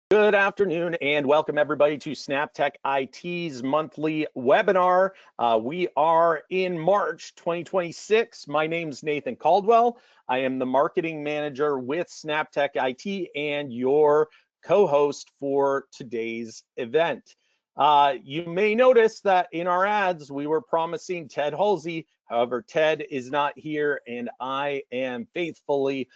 Good afternoon and welcome everybody to SnapTech IT's monthly webinar. We are in March 2026. My name's Nathan Caldwell. I am the marketing manager with SnapTech IT and your co-host for today's event. You may notice that in our ads, we were promising Ted Halsey. However, Ted is not here and I am faithfully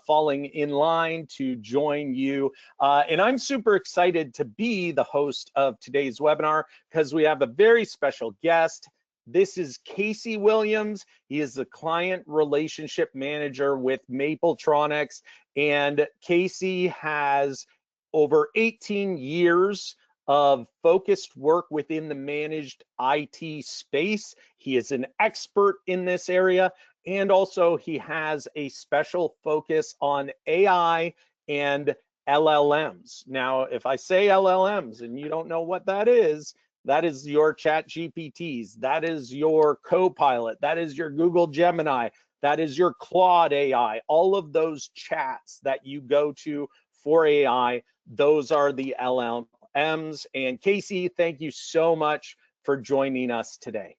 falling in line to join you. And I'm super excited to be the host of today's webinar because we have a very special guest. This is Casey Williams. He is the client relationship manager with Mapletronics. And Casey has over 18 years of focused work within the managed IT space. He is an expert in this area. And also he has a special focus on AI and LLMs. Now, if I say LLMs and you don't know what that is your ChatGPTs, that is your Copilot, that is your Google Gemini, that is your Claude AI, all of those chats that you go to for AI, those are the LLMs. And Casey, thank you so much for joining us today.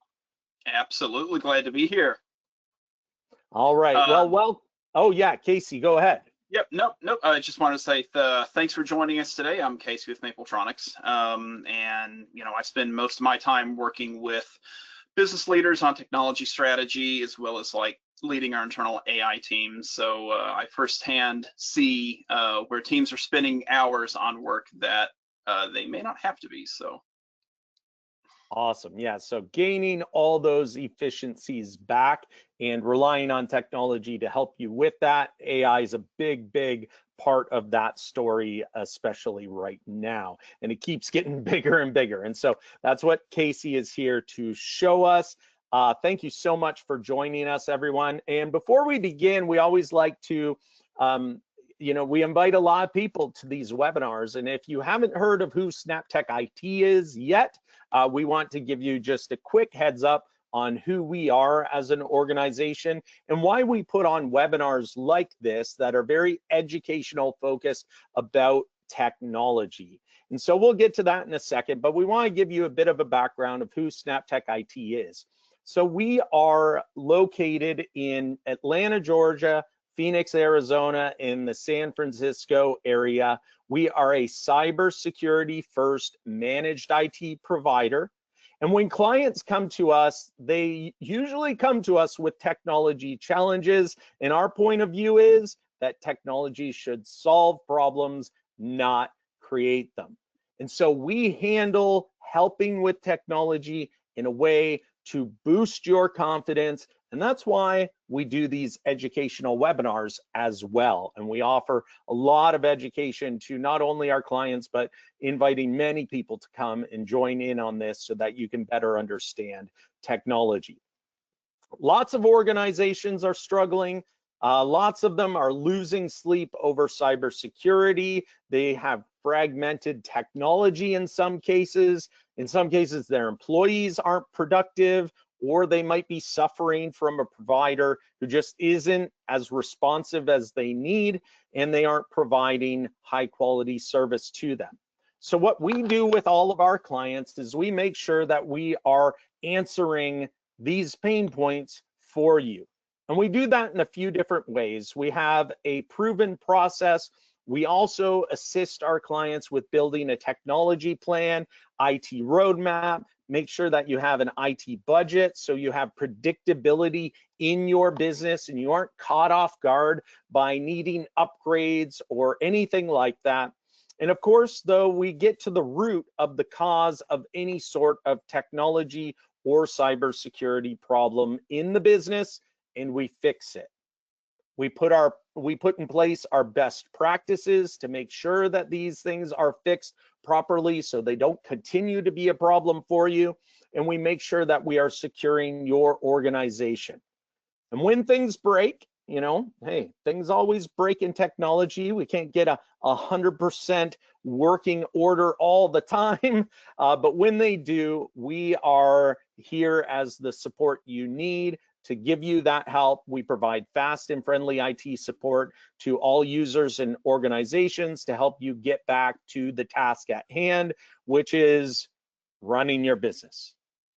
Absolutely glad to be here. All right. Oh yeah, Casey, go ahead. Yep. Nope. I just wanted to say thanks for joining us today. I'm Casey with Mapletronics, and I spend most of my time working with business leaders on technology strategy as well as like leading our internal AI teams. So I firsthand see where teams are spending hours on work that they may not have to be. So. Awesome. Yeah. So gaining all those efficiencies back and relying on technology to help you with that. AI is a big part of that story, especially right now. And it keeps getting bigger and bigger. And so that's what Casey is here to show us. Thank you so much for joining us, everyone. And before we begin, we always like to we invite a lot of people to these webinars. And if you haven't heard of who SnapTech IT is yet, we want to give you just a quick heads up on who we are as an organization and why we put on webinars like this that are very educational focused about technology. And so we'll get to that in a second, but we want to give you a bit of a background of who SnapTech IT is. So we are located in Atlanta, Georgia, Phoenix, Arizona, in the San Francisco area. We are a cybersecurity first managed IT provider. And when clients come to us, they usually come to us with technology challenges. And our point of view is that technology should solve problems, not create them. And so we handle helping with technology in a way to boost your confidence. And that's why we do these educational webinars as well. And we offer a lot of education to not only our clients, but inviting many people to come and join in on this so that you can better understand technology. Lots of organizations are struggling. Lots of them are losing sleep over cybersecurity. They have fragmented technology in some cases. In some cases, their employees aren't productive, or they might be suffering from a provider who just isn't as responsive as they need, and they aren't providing high quality service to them. So what we do with all of our clients is we make sure that we are answering these pain points for you. And we do that in a few different ways. We have a proven process. We also assist our clients with building a technology plan, IT roadmap, make sure that you have an IT budget so you have predictability in your business and you aren't caught off guard by needing upgrades or anything like that. And of course, though, we get to the root of the cause of any sort of technology or cybersecurity problem in the business, and we fix it. We put in place our best practices to make sure that these things are fixed properly so they don't continue to be a problem for you. And we make sure that we are securing your organization. And when things break, hey, things always break in technology. We can't get a 100% working order all the time. But when they do, we are here as the support you need to give you that help. We provide fast and friendly IT support to all users and organizations to help you get back to the task at hand, which is running your business.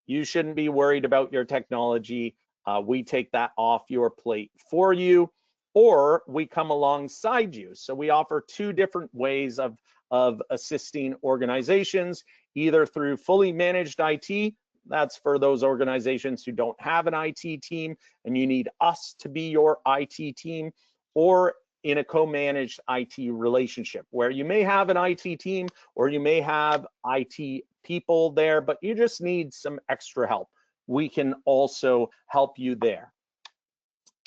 You shouldn't be worried about your technology. We take that off your plate for you, or we come alongside you. So we offer two different ways of assisting organizations, either through fully managed IT. That's for those organizations who don't have an IT team and you need us to be your IT team, or in a co-managed IT relationship where you may have an IT team or you may have IT people there, but you just need some extra help. We can also help you there.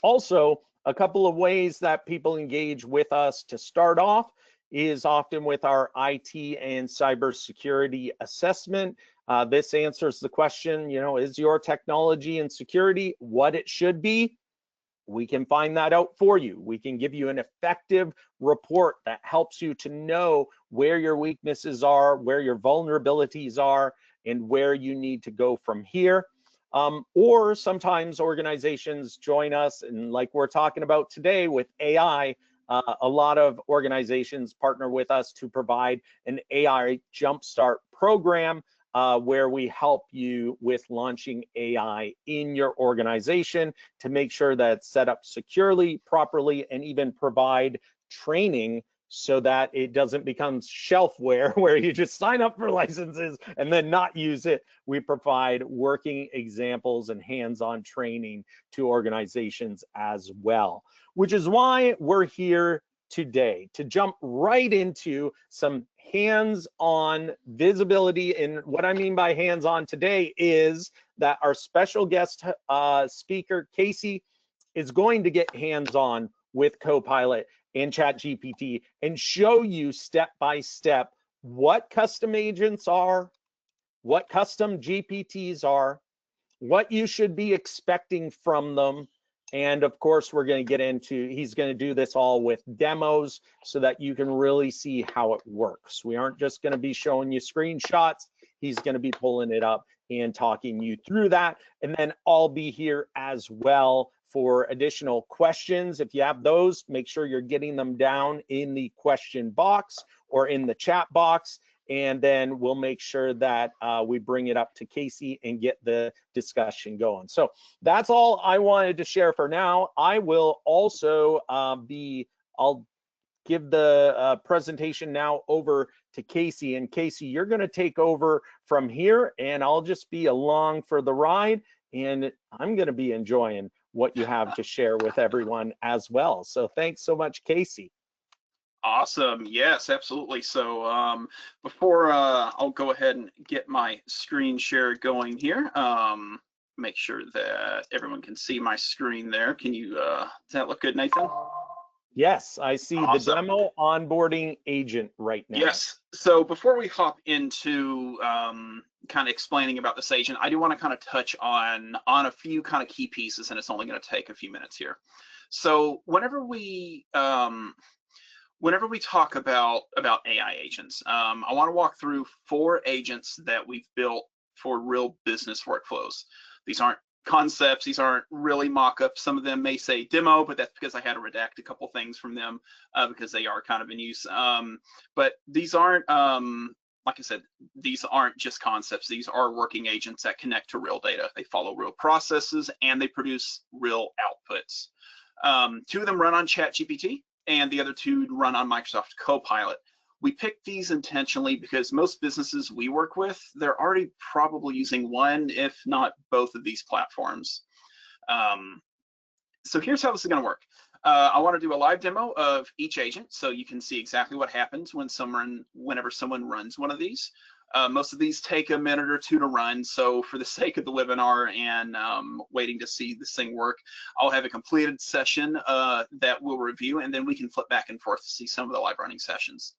Also, a couple of ways that people engage with us to start off is often with our IT and cybersecurity assessment. This answers the question, is your technology and security what it should be? We can find that out for you. We can give you an effective report that helps you to know where your weaknesses are, where your vulnerabilities are, and where you need to go from here. Or sometimes organizations join us, and like we're talking about today with AI, a lot of organizations partner with us to provide an AI Jumpstart program where we help you with launching AI in your organization to make sure that it's set up securely, properly, and even provide training so that it doesn't become shelfware where you just sign up for licenses and then not use it. We provide working examples and hands-on training to organizations as well, which is why we're here today to jump right into some hands-on visibility. And what I mean by hands-on today is that our special guest speaker, Casey, is going to get hands-on with Copilot and ChatGPT and show you step by step what custom agents are, what custom GPTs are, what you should be expecting from them. And of course, we're going to get into, he's going to do this all with demos so that you can really see how it works. We aren't just going to be showing you screenshots. He's going to be pulling it up and talking you through that. And then I'll be here as well for additional questions. If you have those, make sure you're getting them down in the question box or in the chat box. And then we'll make sure that we bring it up to Casey and get the discussion going. So that's all I wanted to share for now. I will also I'll give the presentation now over to Casey. And Casey, you're gonna take over from here and I'll just be along for the ride. And I'm gonna be enjoying what you have to share with everyone as well. So thanks so much, Casey. Awesome. Yes, absolutely. So before I'll go ahead and get my screen share going here, make sure that everyone can see my screen there. Can you, does that look good, Nathan? Yes, I see Awesome. The demo onboarding agent right now. Yes. So before we hop into kind of explaining about this agent, I do want to kind of touch on a few kind of key pieces, and it's only going to take a few minutes here. So whenever we talk about AI agents, I want to walk through 4 agents that we've built for real business workflows. These aren't concepts, these aren't really mock-ups. Some of them may say demo, but that's because I had to redact a couple things from them because they are kind of in use. But these aren't, like I said, these aren't just concepts. These are working agents that connect to real data. They follow real processes and they produce real outputs. 2 of them run on ChatGPT, and the other 2 run on Microsoft Copilot. We picked these intentionally because most businesses we work with, they're already probably using one, if not both of these platforms. So here's how this is going to work. I want to do a live demo of each agent so you can see exactly what happens whenever someone runs one of these. Most of these take a minute or 2 to run, so for the sake of the webinar and waiting to see this thing work, I'll have a completed session that we'll review, and then we can flip back and forth to see some of the live running sessions.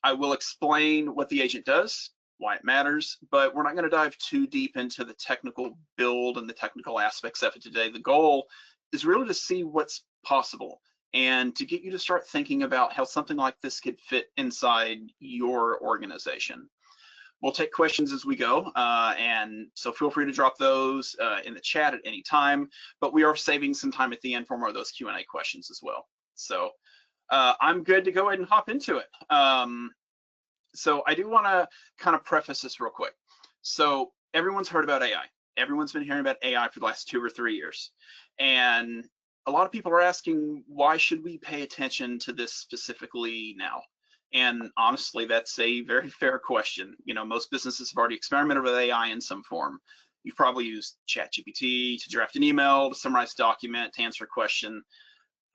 I will explain what the agent does, why it matters, but we're not going to dive too deep into the technical build and the technical aspects of it today. The goal is really to see what's possible and to get you to start thinking about how something like this could fit inside your organization. We'll take questions as we go, and so feel free to drop those in the chat at any time, but we are saving some time at the end for more of those Q&A questions as well. So I'm good to go ahead and hop into it. So I do want to kind of preface this real quick. So everyone's heard about AI. Everyone's been hearing about AI for the last 2 or 3 years. And a lot of people are asking, why should we pay attention to this specifically now? And honestly, that's a very fair question. You know, most businesses have already experimented with AI in some form. You've probably used ChatGPT to draft an email, to summarize a document, to answer a question.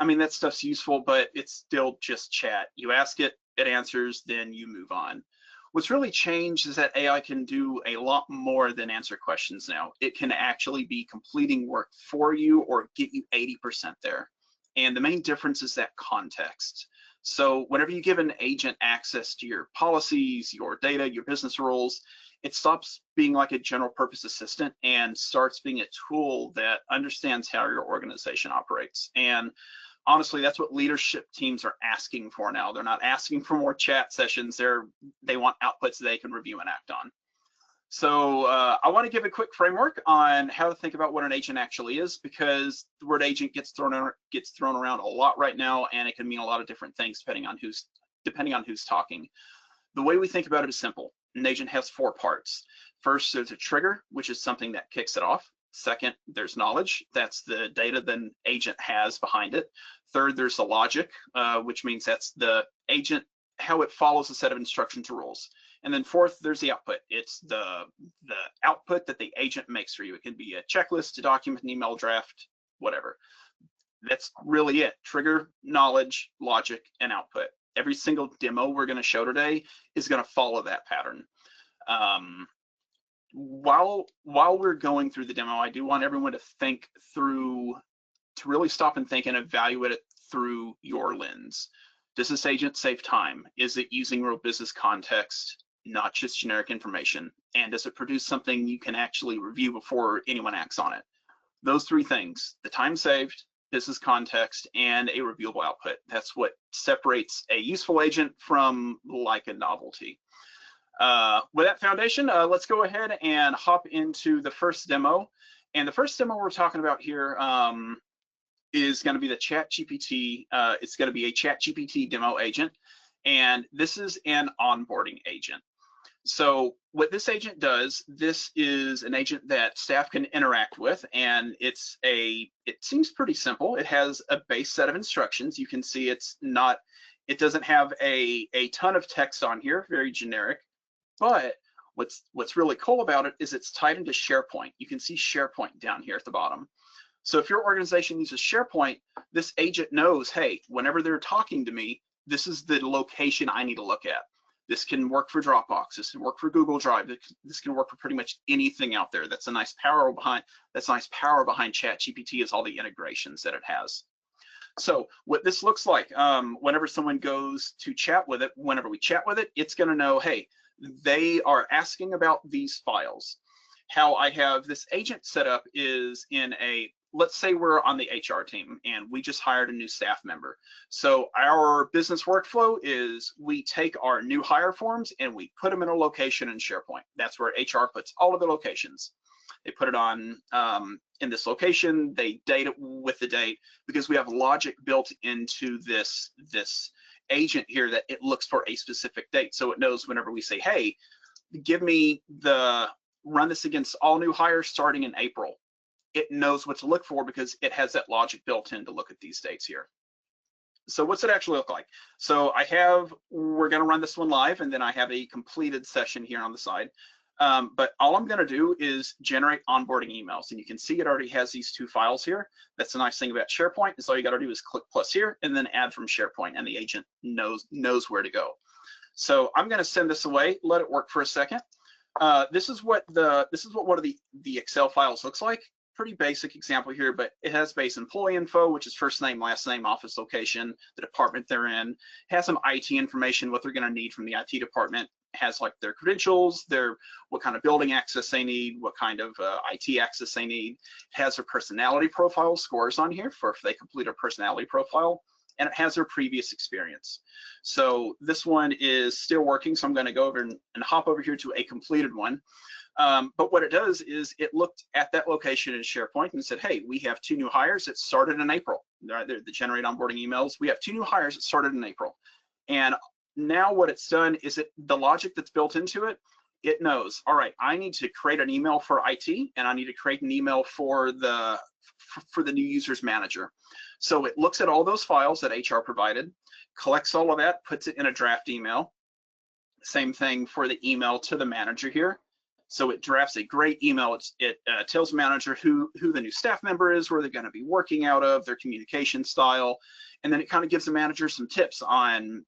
I mean, that stuff's useful, but it's still just chat. You ask it, it answers, then you move on. What's really changed is that AI can do a lot more than answer questions now. It can actually be completing work for you or get you 80% there. And the main difference is that context. So whenever you give an agent access to your policies, your data, your business rules, it stops being like a general purpose assistant and starts being a tool that understands how your organization operates. And honestly, that's what leadership teams are asking for now. They're not asking for more chat sessions. They want outputs they can review and act on. So I want to give a quick framework on how to think about what an agent actually is, because the word agent gets thrown around a lot right now, and it can mean a lot of different things depending on who's talking. The way we think about it is simple. An agent has 4 parts. First, there's a trigger, which is something that kicks it off. Second, there's knowledge. That's the data the agent has behind it. Third, there's the logic, which means that's the agent, how it follows a set of instructions or rules. And then fourth, there's the output. It's the output that the agent makes for you. It can be a checklist, a document, an email draft, whatever. That's really it. Trigger, knowledge, logic, and output. Every single demo we're going to show today is going to follow that pattern. While we're going through the demo, I do want everyone to think through, to really stop and think and evaluate it through your lens. Does this agent save time? Is it using real business context, not just generic information? And does it produce something you can actually review before anyone acts on it? Those 3 things, the time saved, business context, and a reviewable output. That's what separates a useful agent from like a novelty. With that foundation, let's go ahead and hop into the first demo. And the first demo we're talking about here is going to be the ChatGPT. It's going to be a ChatGPT demo agent, and this is an onboarding agent. So what this agent does, this is an agent that staff can interact with, and it seems pretty simple. It has a base set of instructions. You can see it doesn't have a ton of text on here, very generic. But what's really cool about it is it's tied into SharePoint. You can see SharePoint down here at the bottom. So if your organization uses SharePoint, this agent knows, hey, whenever they're talking to me, this is the location I need to look at. This can work for Dropbox. This can work for Google Drive. This can work for pretty much anything out there. That's nice power behind ChatGPT is all the integrations that it has. So what this looks like, whenever someone goes to chat with it, whenever we chat with it, it's going to know, hey, they are asking about these files. How I have this agent set up is in let's say we're on the HR team and we just hired a new staff member. So our business workflow is we take our new hire forms and we put them in a location in SharePoint. That's where HR puts all of the locations. They put it on in this location, they date it with the date, because we have logic built into this agent here that it looks for a specific date. So it knows whenever we say, hey, run this against all new hires starting in April, it knows what to look for because it has that logic built in to look at these dates here. So what's it actually look like? So we're gonna run this one live, and then I have a completed session here on the side. But all I'm gonna do is generate onboarding emails, and you can see it already has these 2 files here. That's the nice thing about SharePoint, is all you gotta do is click plus here and then add from SharePoint, and the agent knows where to go. So I'm gonna send this away, let it work for a second. This is what one of the Excel files looks like. Pretty basic example here, but it has base employee info, which is first name, last name, office location, the department they're in. It has some IT information, what they're going to need from the IT department. It has like their credentials, what kind of building access they need, what kind of IT access they need. It has their personality profile scores on here for if they complete a personality profile. and it has their previous experience. So this one is still working, so I'm going to go over and hop over here to a completed one. But what it does is it looked at that location in SharePoint and said, hey, we have 2 new hires that started in April. They're the generate onboarding emails. We have 2 new hires that started in April. And now what it's done is the logic that's built into it, it knows, all right, I need to create an email for IT and I need to create an email for the new users manager. So it looks at all those files that HR provided, collects all of that, puts it in a draft email. Same thing for the email to the manager here. So it drafts a great email. It tells the manager who the new staff member is, where they're going to be working out of, their communication style, and then it kind of gives the manager some tips on,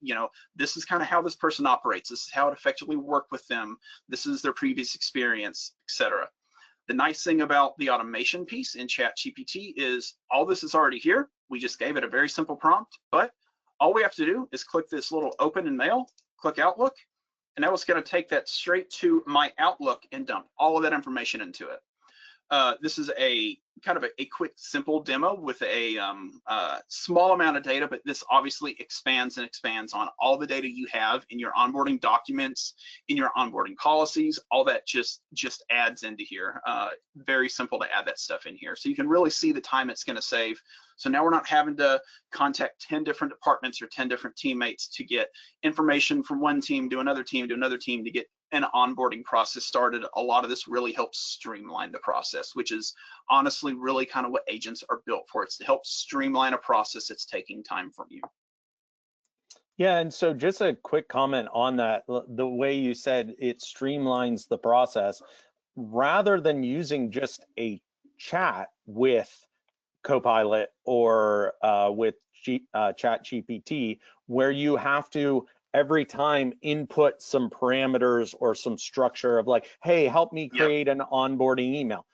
this is kind of how this person operates. This is how it effectively worked with them. This is their previous experience, etc. The nice thing about the automation piece in ChatGPT is all this is already here. We just gave it a very simple prompt, but all we have to do is click this little open in mail, click Outlook, and now it's going to take that straight to my Outlook and dump all of that information into it. This is a kind of a quick, simple demo with a small amount of data, but this obviously expands and expands on all the data you have in your onboarding documents, in your onboarding policies. All that just adds into here. Very simple to add that stuff in here. So you can really see the time it's going to save. So now we're not having to contact 10 different departments or 10 different teammates to get information from one team to another team to another team to get an onboarding process started. A lot of this really helps streamline the process, which is honestly really kind of what agents are built for. It's to help streamline a process that's taking time from you. Yeah, and so just a quick comment on that. The way you said it streamlines the process, rather than using just a chat with Copilot or with ChatGPT, where you have to every time input some parameters or some structure of like, hey, help me create an onboarding email.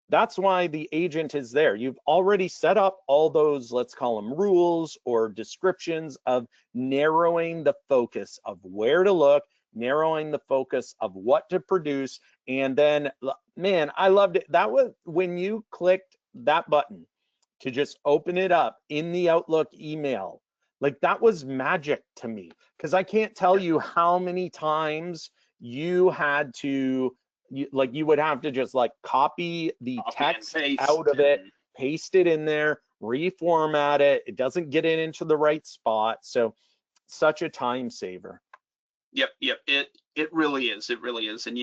That's why the agent is there. You've already set up all those, let's call them rules or descriptions of narrowing the focus of where to look, narrowing the focus of what to produce. And then, man, I loved it. That was when you clicked that button to just open it up in the Outlook email. Like, that was magic to me, because I can't tell you how many times you had to, you would have to just like copy the text out of it, paste it in there, reformat it. It doesn't get it into the right spot. So such a time saver. Yep. It really is. It really is. And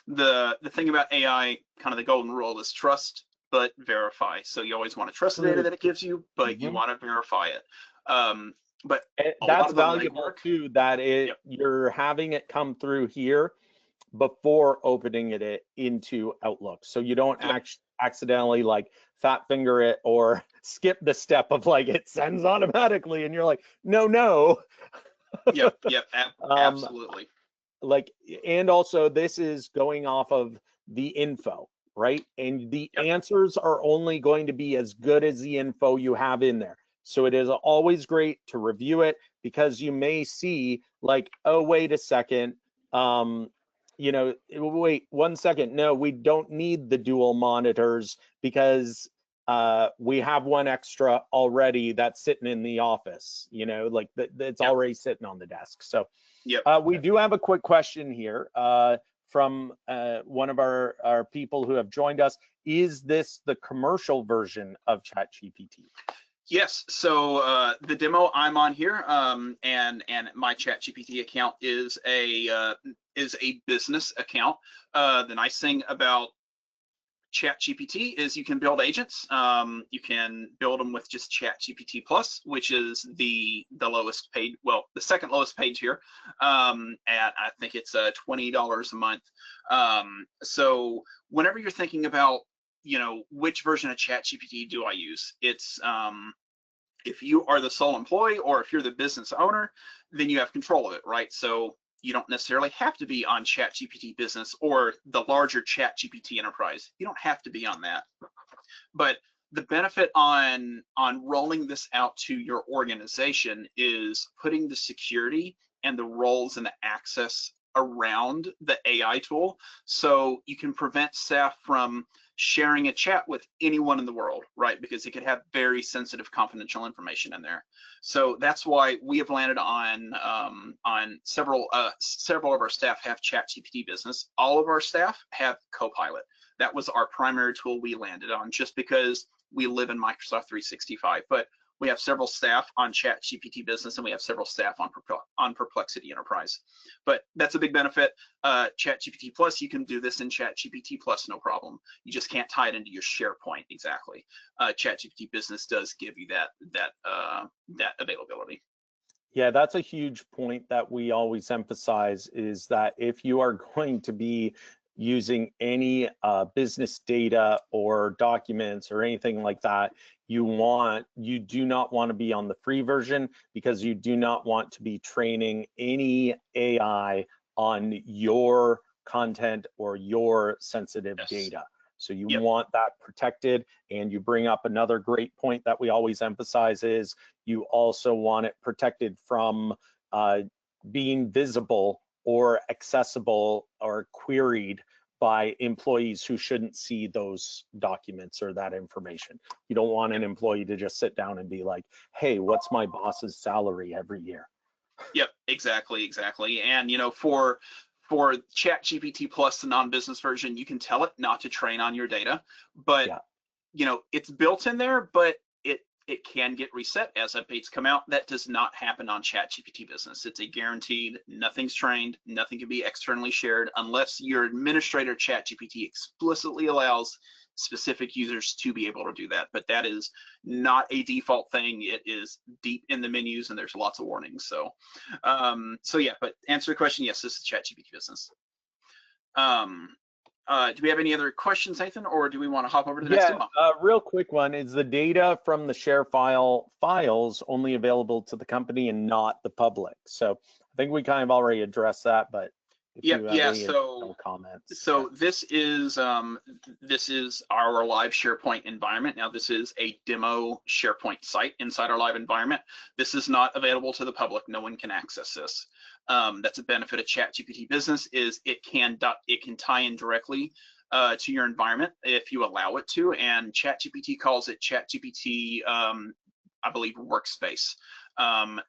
the thing about AI, kind of the golden rule is trust but verify. So you always want to trust the data that it gives you, but you want to verify it. But that's valuable too, that you're having it come through here before opening it into Outlook, so you don't accidentally like fat finger it or skip the step of like it sends automatically and you're like, no. Yep, absolutely. Like, and also this is going off of the info, right? And the answers are only going to be as good as the info you have in there. So it is always great to review it, because you may see like, oh, wait a second, wait 1 second, no, we don't need the dual monitors because we have one extra already that's sitting in the office, like that's already sitting on the desk. So we do have a quick question here from one of our people who have joined us. Is this the commercial version of ChatGPT? Yes. So the demo I'm on here, and my ChatGPT account is a business account. The nice thing about ChatGPT is you can build agents. You can build them with just ChatGPT Plus, which is the lowest paid, well, the second lowest paid tier. At I think it's $20 a month. So whenever you're thinking about which version of ChatGPT do I use, it's if you are the sole employee or if you're the business owner, then you have control of it, right? So you don't necessarily have to be on ChatGPT Business or the larger ChatGPT Enterprise. You don't have to be on that. But the benefit on rolling this out to your organization is putting the security and the roles and the access around the AI tool, so you can prevent staff from sharing a chat with anyone in the world, right? Because it could have very sensitive confidential information in there. So that's why we have landed on several of our staff have ChatGPT Business. All of our staff have Copilot. That was our primary tool we landed on, just because we live in Microsoft 365. But we have several staff on ChatGPT Business, and we have several staff on Perplexity Enterprise. But that's a big benefit. ChatGPT Plus, you can do this in ChatGPT Plus, no problem. You just can't tie it into your SharePoint exactly. ChatGPT Business does give you that availability. Yeah, that's a huge point that we always emphasize, is that if you are going to be using any business data or documents or anything like that, you do not want to be on the free version, because you do not want to be training any AI on your content or your sensitive data. So you want that protected. And you bring up another great point that we always emphasize, is you also want it protected from being visible or accessible or queried by employees who shouldn't see those documents or that information. You don't want an employee to just sit down and be like, hey, what's my boss's salary every year? Yep, exactly. And for ChatGPT Plus, the non-business version, you can tell it not to train on your data, but it's built in there, but it can get reset as updates come out. That does not happen on ChatGPT Business. It's a guaranteed, nothing's trained, nothing can be externally shared unless your administrator ChatGPT explicitly allows specific users to be able to do that. But that is not a default thing. It is deep in the menus, and there's lots of warnings. So, yeah, but answer the question, yes, this is ChatGPT Business. Do we have any other questions, Nathan, or do we want to hop over to the next demo? Real quick one, is the data from the share files only available to the company and not the public? So I think we kind of already addressed that, but if you have any additional comments. So this is our live SharePoint environment. Now this is a demo SharePoint site inside our live environment. This is not available to the public. No one can access this. That's a benefit of ChatGPT Business, is it can tie in directly to your environment if you allow it to, and ChatGPT calls it ChatGPT, I believe, Workspace.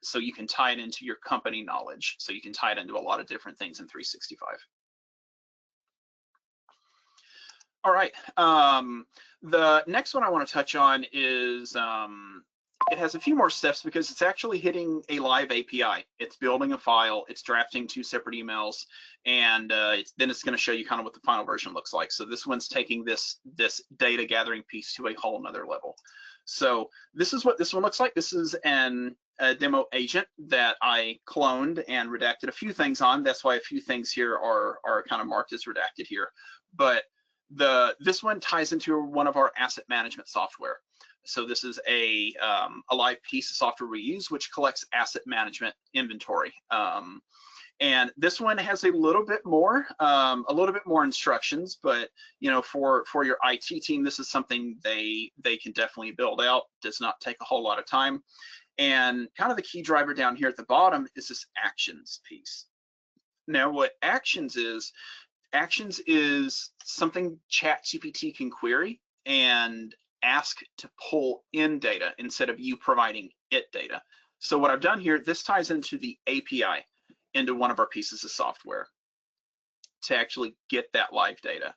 So you can tie it into your company knowledge. So you can tie it into a lot of different things in 365. All right. The next one I want to touch on is it has a few more steps, because it's actually hitting a live API. It's building a file, it's drafting 2 separate emails, and then it's going to show you kind of what the final version looks like. So this one's taking this data gathering piece to a whole nother level. So this is what this one looks like. This is a demo agent that I cloned and redacted a few things on. That's why a few things here are kind of marked as redacted here. But this one ties into one of our asset management software. So this is a live piece of software we use, which collects asset management inventory. And this one has a little bit more instructions, but for your IT team, this is something they can definitely build out. Does not take a whole lot of time. And kind of the key driver down here at the bottom is this actions piece. Now, what actions is something ChatGPT can query and ask to pull in data instead of you providing it data. So what I've done here, this ties into the API into one of our pieces of software to actually get that live data.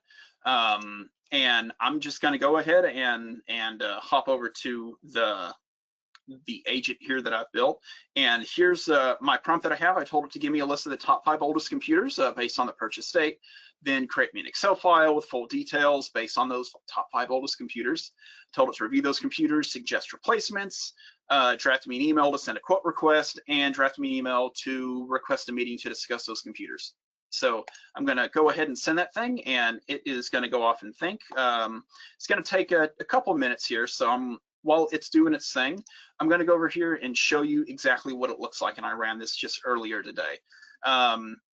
And I'm just going to go ahead and hop over to the agent here that I've built. And here's my prompt that I have. I told it to give me a list of the top 5 oldest computers based on the purchase date. Then create me an Excel file with full details based on those top 5 oldest computers. Told it to review those computers, suggest replacements, draft me an email to send a quote request, and draft me an email to request a meeting to discuss those computers. So I'm going to go ahead and send that thing, and it is going to go off and think. It's going to take a couple minutes here. So while it's doing its thing, I'm going to go over here and show you exactly what it looks like. And I ran this just earlier today.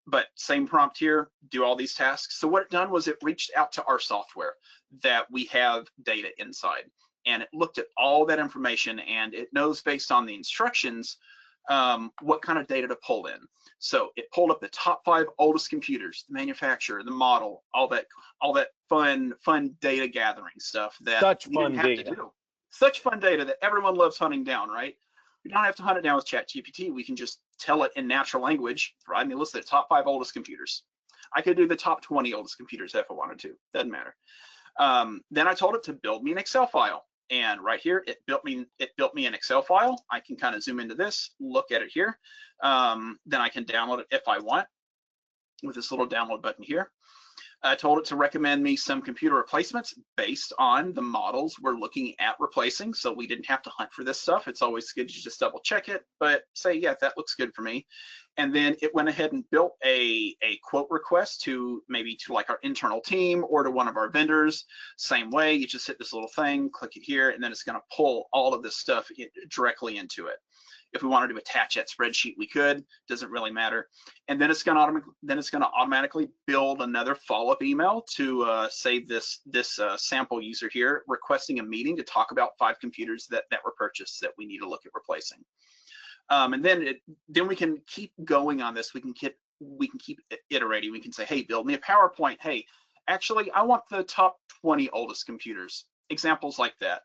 But same prompt here, do all these tasks. So what it done was it reached out to our software that we have data inside, and it looked at all that information, and it knows based on the instructions what kind of data to pull in. So it pulled up the top 5 oldest computers, the manufacturer, the model, all that fun data gathering stuff that Such we didn't fun have to data. do. Such fun data that everyone loves hunting down, right? We don't have to hunt it down with ChatGPT. We can just tell it in natural language, provide me a list of the top 5 oldest computers. I could do the top 20 oldest computers if I wanted to, doesn't matter. Then I told it to build me an Excel file. And right here, it built me an Excel file. I can kind of zoom into this, look at it here. Then I can download it if I want with this little download button here. I told it to recommend me some computer replacements based on the models we're looking at replacing. So we didn't have to hunt for this stuff. It's always good to just double check it, but say, yeah, that looks good for me. And then it went ahead and built a quote request to maybe to like our internal team or to one of our vendors. Same way, you just hit this little thing, click it here, and then it's going to pull all of this stuff directly into it. If we wanted to attach that spreadsheet, we could. Doesn't really matter. And then it's going to automatically build another follow-up email to say this sample user here requesting a meeting to talk about 5 computers that were purchased that we need to look at replacing. And then we can keep going on this. We can keep iterating. We can say, hey, build me a PowerPoint. Hey, actually, I want the top 20 oldest computers. Examples like that.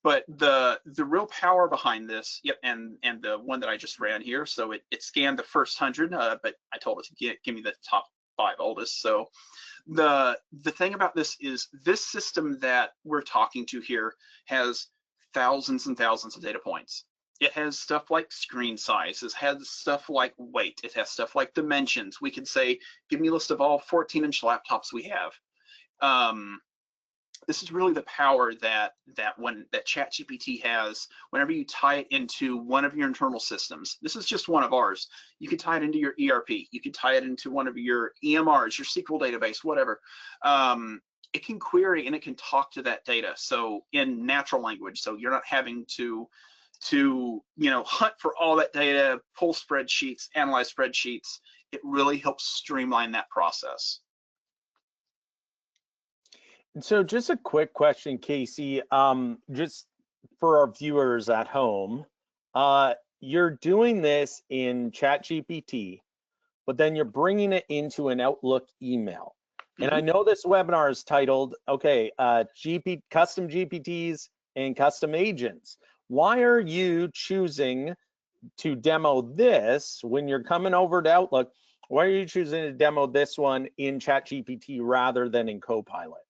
But the real power behind this, yep, and the one that I just ran here, so it scanned the first 100, but I told it to give me the top 5 oldest. So the thing about this is this system that we're talking to here has thousands and thousands of data points. It has stuff like screen size, it has stuff like weight, it has stuff like dimensions. We could say, give me a list of all 14-inch laptops we have. This is really the power that ChatGPT has whenever you tie it into one of your internal systems. This is just one of ours. You could tie it into your ERP. You could tie it into one of your EMRs, your SQL database, whatever. It can query and it can talk to that data. So in natural language, so you're not having to hunt for all that data, pull spreadsheets, analyze spreadsheets. It really helps streamline that process. So just a quick question, Casey, just for our viewers at home, you're doing this in ChatGPT, but then you're bringing it into an Outlook email. And I know this webinar is titled, okay, custom GPTs and custom agents. Why are you choosing to demo this when you're coming over to Outlook? Why are you choosing to demo this one in ChatGPT rather than in Copilot?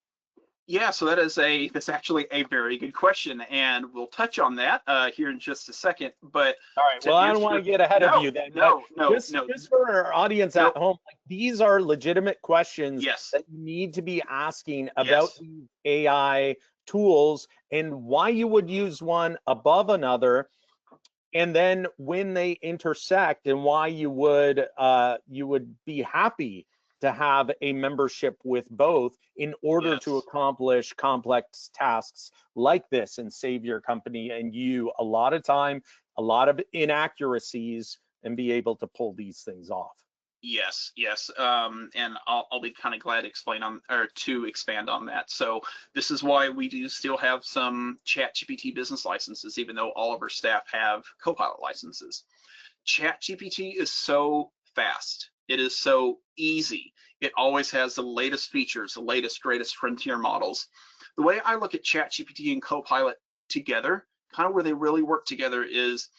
Yeah, so that's actually a very good question, and we'll touch on that here in just a second. But all right, well, I don't want to get ahead of you then. Just for our audience at home, like, these are legitimate questions that you need to be asking about these AI tools and why you would use one above another, and then when they intersect, and why you would be happy to have a membership with both in order to accomplish complex tasks like this and save your company and you a lot of time, a lot of inaccuracies, and be able to pull these things off. Yes. And I'll be kind of glad to expand on that. So this is why we do still have some ChatGPT business licenses, even though all of our staff have Copilot licenses. ChatGPT is so fast. It is so easy. It always has the latest features, the latest, greatest frontier models. The way I look at ChatGPT and Copilot together, kind of where they really work together, is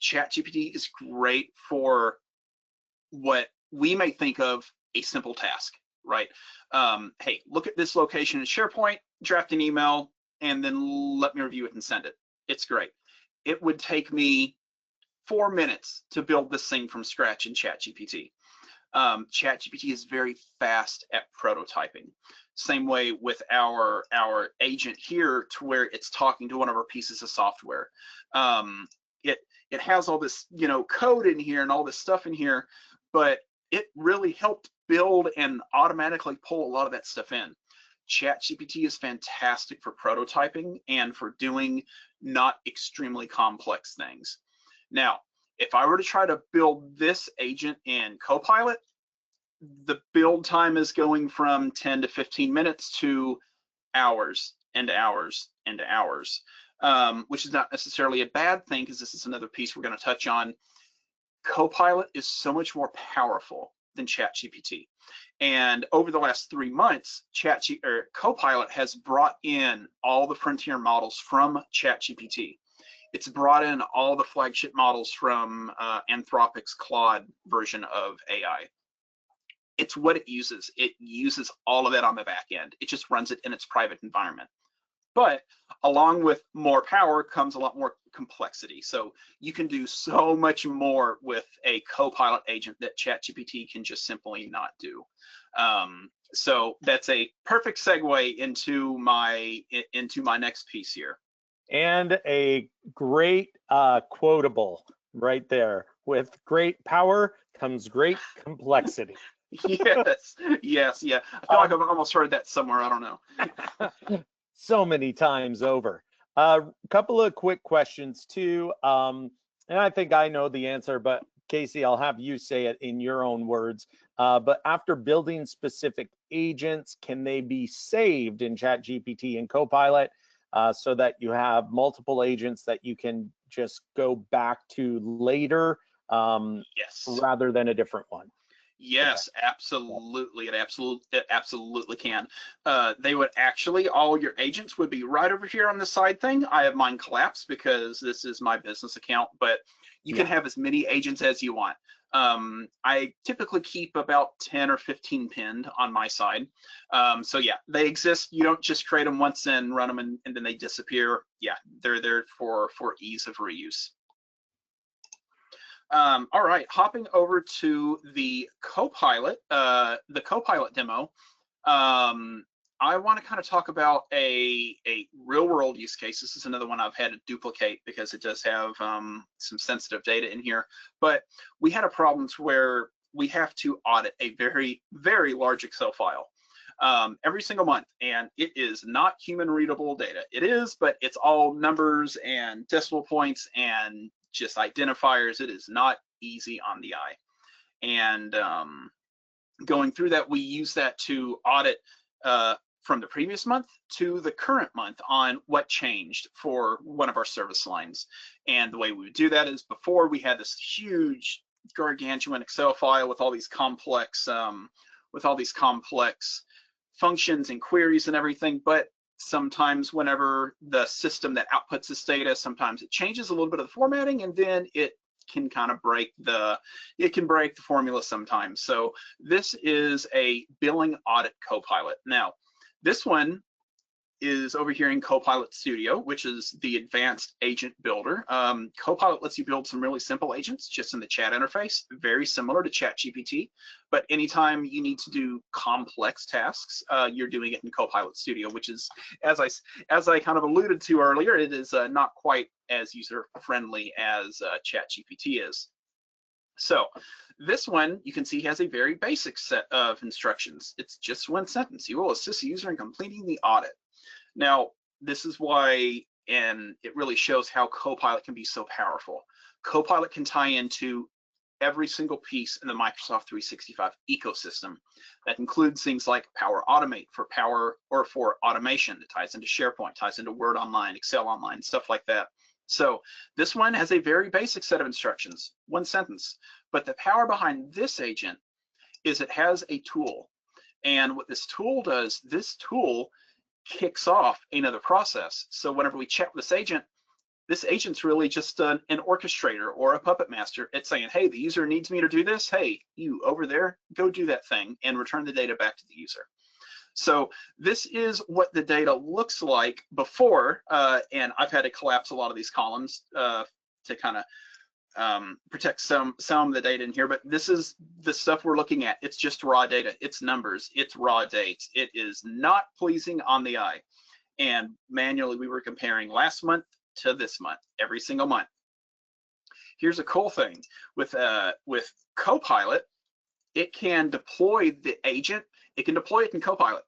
ChatGPT is great for what we may think of a simple task, right? Hey, look at this location in SharePoint, draft an email, and then let me review it and send it. It's great. It would take me 4 minutes to build this thing from scratch in ChatGPT. ChatGPT is very fast at prototyping. Same way with our agent here, to where it's talking to one of our pieces of software. It has all this code in here and all this stuff in here, but it really helped build and automatically pull a lot of that stuff in. ChatGPT is fantastic for prototyping and for doing not extremely complex things. Now, if I were to try to build this agent in Copilot, the build time is going from 10 to 15 minutes to hours and hours and hours, which is not necessarily a bad thing, because this is another piece we're going to touch on. Copilot is so much more powerful than ChatGPT. And over the last 3 months, Copilot has brought in all the frontier models from ChatGPT. It's brought in all the flagship models from Anthropic's Claude version of AI. It's what it uses. It uses all of that on the back end. It just runs it in its private environment. But along with more power comes a lot more complexity. So you can do so much more with a Copilot agent that ChatGPT can just simply not do. So that's a perfect segue into my next piece here. And a great quotable right there. With great power comes great complexity. Yes, yes, yeah. I feel like I've almost heard that somewhere. I don't know. So many times over. A couple of quick questions too. And I think I know the answer, but Casey, I'll have you say it in your own words. But after building specific agents, can they be saved in ChatGPT and Copilot so that you have multiple agents that you can just go back to later Yes. rather than a different one? Yes, okay. Absolutely. It absolutely can. They would actually, all your agents would be right over here on the side thing. I have mine collapsed because this is my business account, but you can have as many agents as you want. I typically keep about 10 or 15 pinned on my side. So yeah, they exist. You don't just create them once and run them and then they disappear. Yeah, they're there for ease of reuse. All right, hopping over to the Copilot demo. I want to kind of talk about a real world use case. This is another one I've had to duplicate because it does have some sensitive data in here. But we had a problem where we have to audit a very, very large Excel file every single month, and it is not human readable data. It is, but it's all numbers and decimal points and just identifiers. It is not easy on the eye. And going through that, we use that to audit from the previous month to the current month on what changed for one of our service lines. And the way we would do that is, before we had this huge gargantuan Excel file with all these complex functions and queries and everything, but sometimes whenever the system that outputs this data, sometimes it changes a little bit of the formatting, and then it can kind of break the formula sometimes. So this is a billing audit Copilot. Now, this one is over here in Copilot Studio, which is the advanced agent builder. Copilot lets you build some really simple agents just in the chat interface, very similar to ChatGPT. But anytime you need to do complex tasks, you're doing it in Copilot Studio, which is, as I kind of alluded to earlier, it is not quite as user-friendly as ChatGPT is. So this one, you can see, has a very basic set of instructions. It's just one sentence. You will assist the user in completing the audit. Now, this is why, and it really shows how Copilot can be so powerful. Copilot can tie into every single piece in the Microsoft 365 ecosystem. That includes things like Power Automate for power or for automation. It ties into SharePoint, ties into Word Online, Excel Online, stuff like that. So this one has a very basic set of instructions, one sentence. But the power behind this agent is it has a tool. And what this tool does, this tool kicks off another process. So whenever we check this agent's really just an orchestrator or a puppet master. It's saying, hey, the user needs me to do this. Hey, you over there, go do that thing and return the data back to the user. So this is what the data looks like before, and I've had to collapse a lot of these columns to kind of protect some of the data in here, but this is the stuff we're looking at. It's just raw data, it's numbers, it's raw dates. It is not pleasing on the eye. And manually we were comparing last month to this month, every single month. Here's a cool thing with Copilot. It can deploy the agent. It can deploy it in Copilot,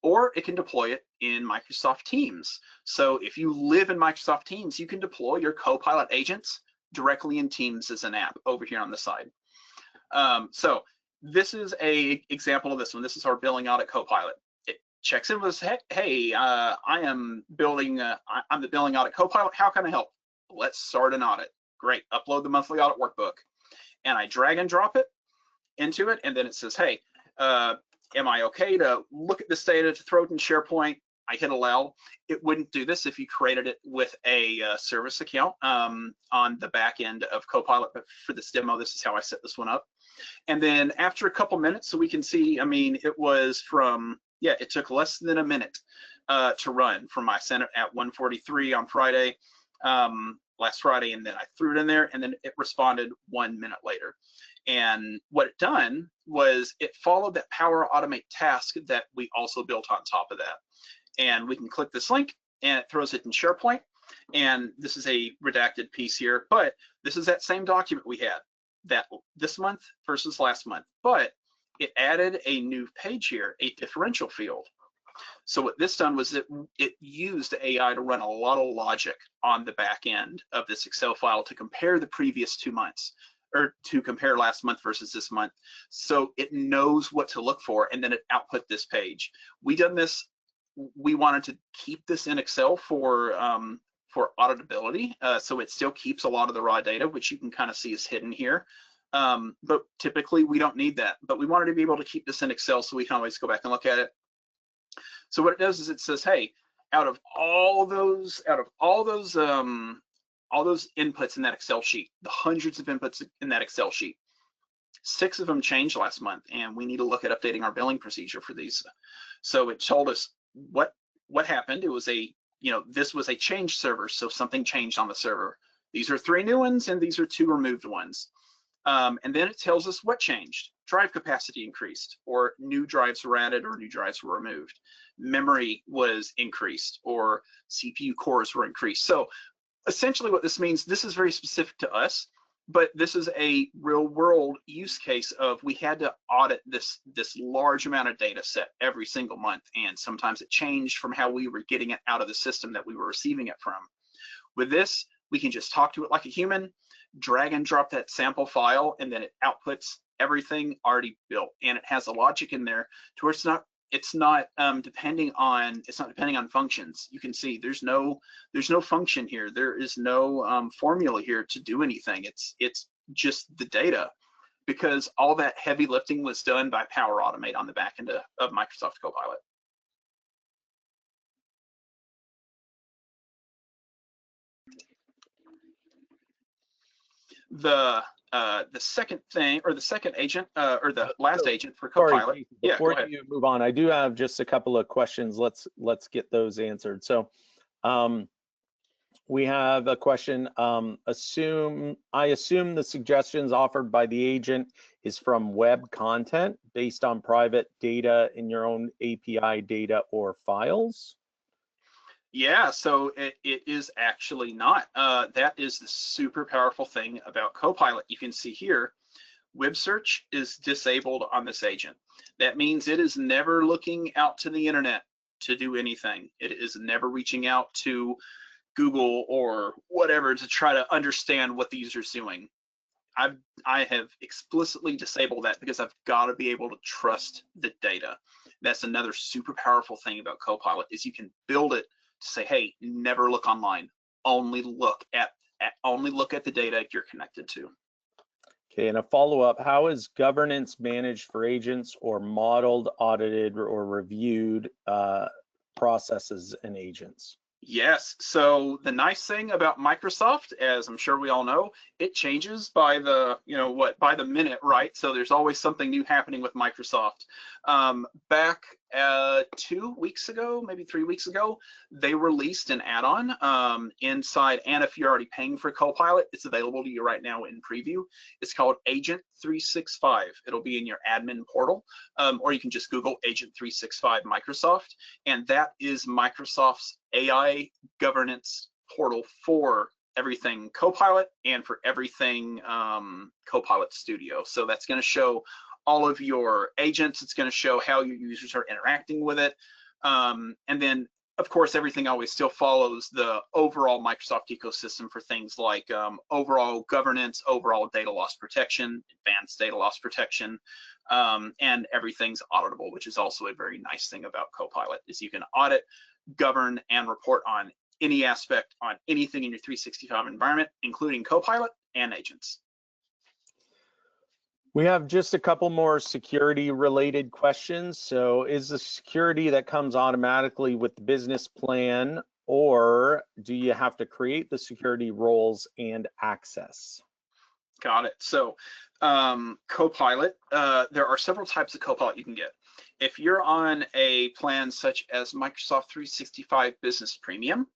or it can deploy it in Microsoft Teams. So if you live in Microsoft Teams, you can deploy your Copilot agents directly in Teams as an app over here on the side. So this is a example of this one. This is our billing audit Copilot. It checks in with us, hey, I'm the billing audit Copilot. How can I help? Let's start an audit. Great, upload the monthly audit workbook. and I drag and drop it into it, and then it says, hey, am I okay to look at this data to throw it in SharePoint? I hit allow. It wouldn't do this if you created it with a service account on the back end of Copilot, but for this demo, this is how I set this one up. And then after a couple minutes, so we can see, I mean, it was from, yeah, it took less than a minute to run from my sent it at 1:43 on Friday, last Friday, and then I threw it in there, and then it responded 1 minute later. And what it done was it followed that Power Automate task that we also built on top of that. And we can click this link and it throws it in SharePoint. And this is a redacted piece here, but this is that same document we had that this month versus last month, but it added a new page here, a differential field. So what this done was it used AI to run a lot of logic on the back end of this Excel file to compare the previous 2 months, or to compare last month versus this month. So it knows what to look for, and then it output this page. We done this, we wanted to keep this in Excel for auditability, so it still keeps a lot of the raw data, which you can kind of see is hidden here. But typically we don't need that, but we wanted to be able to keep this in Excel so we can always go back and look at it. So what it does is it says, hey, out of all those inputs in that Excel sheet, the hundreds of inputs in that Excel sheet, 6 of them changed last month, and we need to look at updating our billing procedure for these. So it told us what happened. It was this was a change server, so something changed on the server. These are 3 new ones, and these are 2 removed ones. And then it tells us what changed. Drive capacity increased, or new drives were added, or new drives were removed. Memory was increased, or CPU cores were increased. So essentially what this means, this is very specific to us, but this is a real world use case of we had to audit this large amount of data set every single month, and sometimes it changed from how we were getting it out of the system that we were receiving it from. With this, we can just talk to it like a human, drag and drop that sample file, and then it outputs everything already built, and it has a logic in there to where it's not depending on functions. You can see there's no function here. There is no formula here to do anything. It's just the data, because all that heavy lifting was done by Power Automate on the back end of Microsoft Copilot. The second thing, or the second agent, or the last agent for Copilot. Sorry, before you move on, I do have just a couple of questions. Let's get those answered. So we have a question. I assume the suggestions offered by the agent is from web content based on private data in your own API data or files? Yeah, so it is actually not. That is the super powerful thing about Copilot. You can see here, web search is disabled on this agent. That means it is never looking out to the internet to do anything. It is never reaching out to Google or whatever to try to understand what the user's doing. I have explicitly disabled that because I've got to be able to trust the data. That's another super powerful thing about Copilot, is you can build it to say, hey, never look online. Only look at the data you're connected to. Okay, and a follow-up, how is governance managed for agents, or modeled, audited, or reviewed processes and agents? Yes, so the nice thing about Microsoft, as I'm sure we all know, it changes by the, by the minute, right? So there's always something new happening with Microsoft. Back 2 weeks ago, maybe 3 weeks ago, they released an add-on inside, and if you're already paying for Copilot, it's available to you right now in preview. It's called Agent 365. It'll be in your admin portal, or you can just Google Agent 365 Microsoft, and that is Microsoft's AI governance portal for everything Copilot and for everything Copilot Studio. So that's going to show all of your agents. It's going to show how your users are interacting with it. And then, of course, everything always still follows the overall Microsoft ecosystem for things like overall governance, overall data loss protection, advanced data loss protection, and everything's auditable, which is also a very nice thing about Copilot, is you can audit, govern, and report on any aspect, on anything in your 365 environment, including Copilot and agents. We have just a couple more security related questions. So is the security that comes automatically with the business plan, or do you have to create the security roles and access? Got it. So Copilot, there are several types of Copilot you can get. If you're on a plan such as Microsoft 365 Business Premium,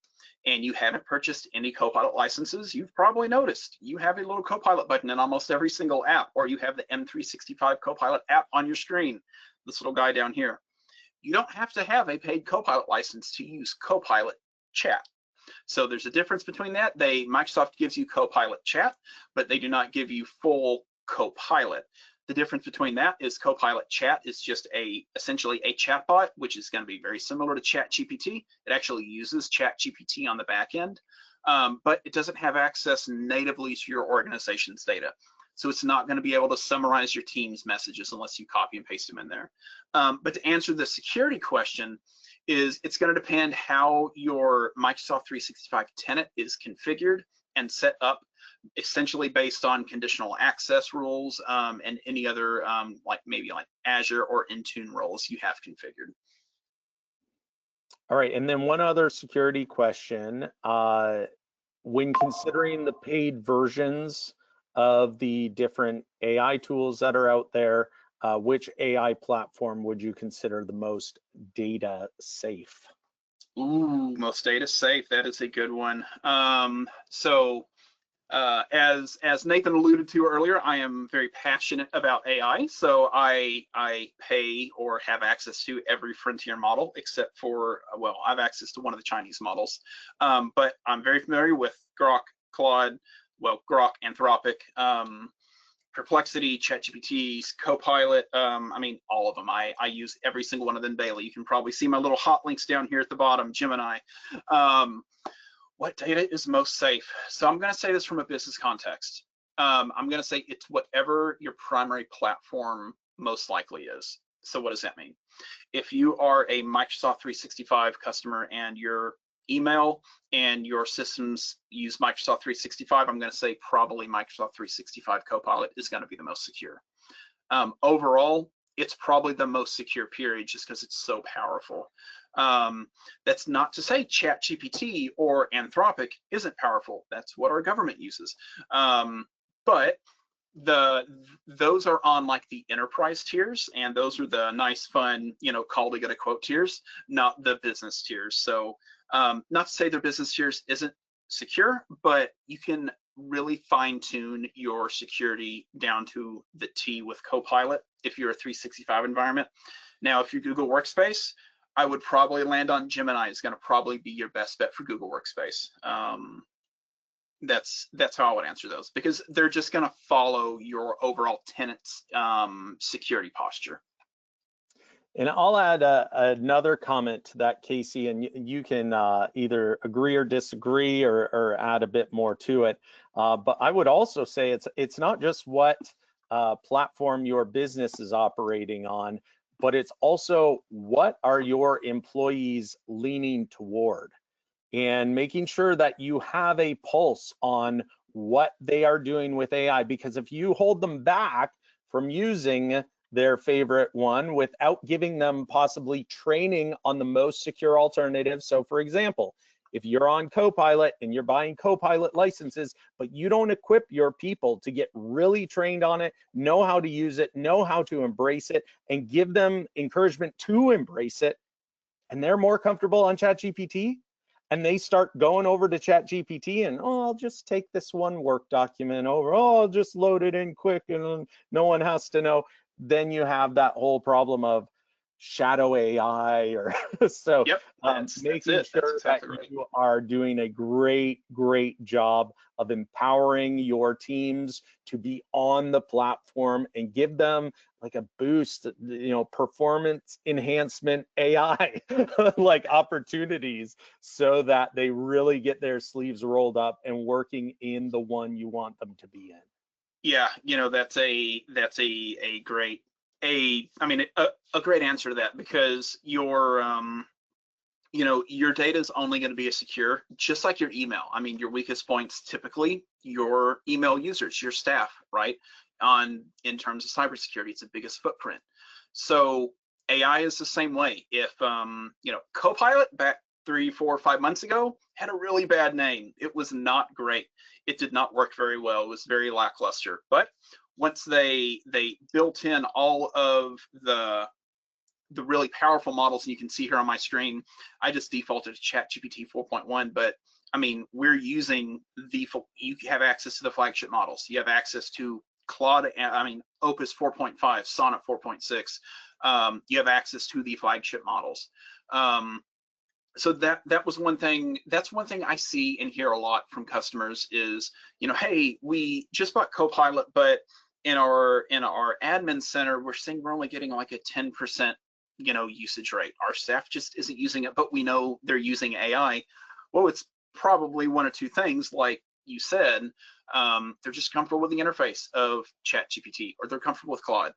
and you haven't purchased any Copilot licenses, you've probably noticed you have a little Copilot button in almost every single app, or you have the M365 Copilot app on your screen, this little guy down here. You don't have to have a paid Copilot license to use Copilot Chat. So there's a difference between that. Microsoft gives you Copilot Chat, but they do not give you full Copilot. The difference between that is Copilot Chat is just essentially a chatbot, which is going to be very similar to ChatGPT. It actually uses ChatGPT on the back end, but it doesn't have access natively to your organization's data. So it's not going to be able to summarize your team's messages unless you copy and paste them in there. But to answer the security question, it's going to depend how your Microsoft 365 tenant is configured and set up, essentially based on conditional access rules and any other maybe like Azure or Intune roles you have configured. All right, and then one other security question. When considering the paid versions of the different AI tools that are out there, which AI platform would you consider the most data safe? Ooh, most data safe, that is a good one. As Nathan alluded to earlier, I am very passionate about AI, so I pay or have access to every frontier model except for, well, I have access to one of the Chinese models, but I'm very familiar with Grok, Claude, well, Grok, Anthropic, Perplexity, ChatGPT, Copilot, I mean, all of them. I use every single one of them daily. You can probably see my little hot links down here at the bottom, Gemini. What data is most safe? So I'm going to say this from a business context. I'm going to say it's whatever your primary platform most likely is. So what does that mean? If you are a Microsoft 365 customer and your email and your systems use Microsoft 365, I'm going to say probably Microsoft 365 Copilot is going to be the most secure. Overall, it's probably the most secure, period, just because it's so powerful. That's not to say ChatGPT or Anthropic isn't powerful. That's what our government uses. But those are on like the enterprise tiers, and those are the nice, fun, call to get a quote tiers, not the business tiers. So not to say their business tiers isn't secure, but you can really fine tune your security down to the T with Copilot if you're a 365 environment. Now, if you're Google Workspace, I would probably land on Gemini. Is going to probably be your best bet for Google Workspace. That's how I would answer those, because they're just going to follow your overall tenant's security posture. And I'll add another comment to that, Casey, and you can either agree or disagree or add a bit more to it. But I would also say it's not just what platform your business is operating on, but it's also what are your employees leaning toward, and making sure that you have a pulse on what they are doing with AI. Because if you hold them back from using their favorite one without giving them possibly training on the most secure alternative. So for example, if you're on Copilot and you're buying Copilot licenses, but you don't equip your people to get really trained on it, know how to use it, know how to embrace it, and give them encouragement to embrace it, and they're more comfortable on ChatGPT, and they start going over to ChatGPT and, oh, I'll just take this one work document over, oh, I'll just load it in quick and no one has to know. Then you have that whole problem of shadow AI or so. Yep, making sure exactly that you are doing a great job of empowering your teams to be on the platform and give them like a boost, performance enhancement AI like opportunities, so that they really get their sleeves rolled up and working in the one you want them to be in. Yeah, that's a great a great answer to that, because your data is only going to be as secure, just like your email. I mean, your weakest points typically your email users, your staff, right? in terms of cybersecurity. It's the biggest footprint. So AI is the same way. If Copilot back 3, 4, 5 months ago had a really bad name. It was not great. It did not work very well. It was very lackluster. But once they built in all of the really powerful models, and you can see here on my screen, I just defaulted to ChatGPT 4.1, but I mean, we're using you have access to the flagship models. You have access to Claude, Opus 4.5, Sonnet 4.6. You have access to the flagship models. So that was one thing. That's one thing I see and hear a lot from customers is, hey, we just bought Copilot, but in our admin center, we're saying we're only getting like a 10% usage rate. Our staff just isn't using it, but we know they're using AI. Well, it's probably one or two things, like you said. They're just comfortable with the interface of ChatGPT, or they're comfortable with Claude,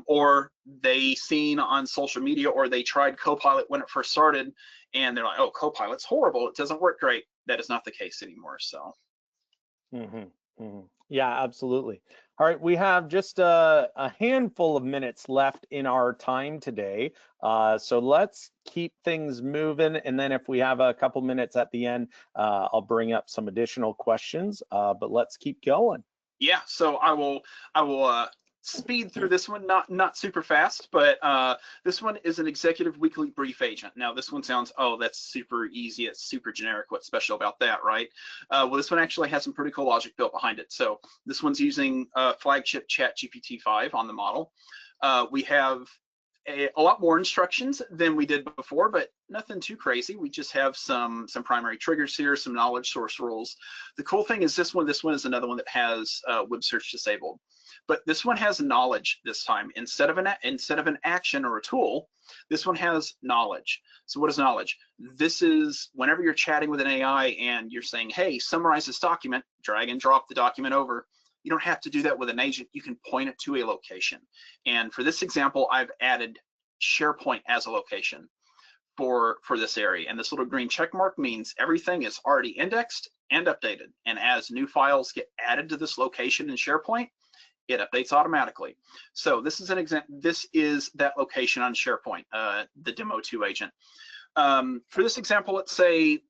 or they seen on social media, or they tried Copilot when it first started, and they're like, oh, Copilot's horrible, it doesn't work great. That is not the case anymore. So. Yeah, absolutely. All right, we have just a handful of minutes left in our time today. So let's keep things moving. And then if we have a couple minutes at the end, I'll bring up some additional questions, but let's keep going. Yeah, so I will speed through this one, not super fast, but this one is an executive weekly brief agent. Now this one sounds, oh, that's super easy, it's super generic, what's special about that, right? Well, this one actually has some pretty cool logic built behind it. So this one's using flagship ChatGPT 5 on the model. We have a lot more instructions than we did before, but nothing too crazy. We just have some primary triggers here, some knowledge source rules. The cool thing is this one is another one that has web search disabled, but this one has knowledge this time. Instead of an action or a tool, this one has knowledge. So what is knowledge? This is whenever you're chatting with an AI and you're saying, hey, summarize this document, drag and drop the document over. You don't have to do that with an agent. You can point it to a location. And for this example, I've added SharePoint as a location for this area. And this little green check mark means everything is already indexed and updated. And as new files get added to this location in SharePoint, it updates automatically. So this is an example. This is that location on SharePoint, the Demo 2 agent. For this example, let's say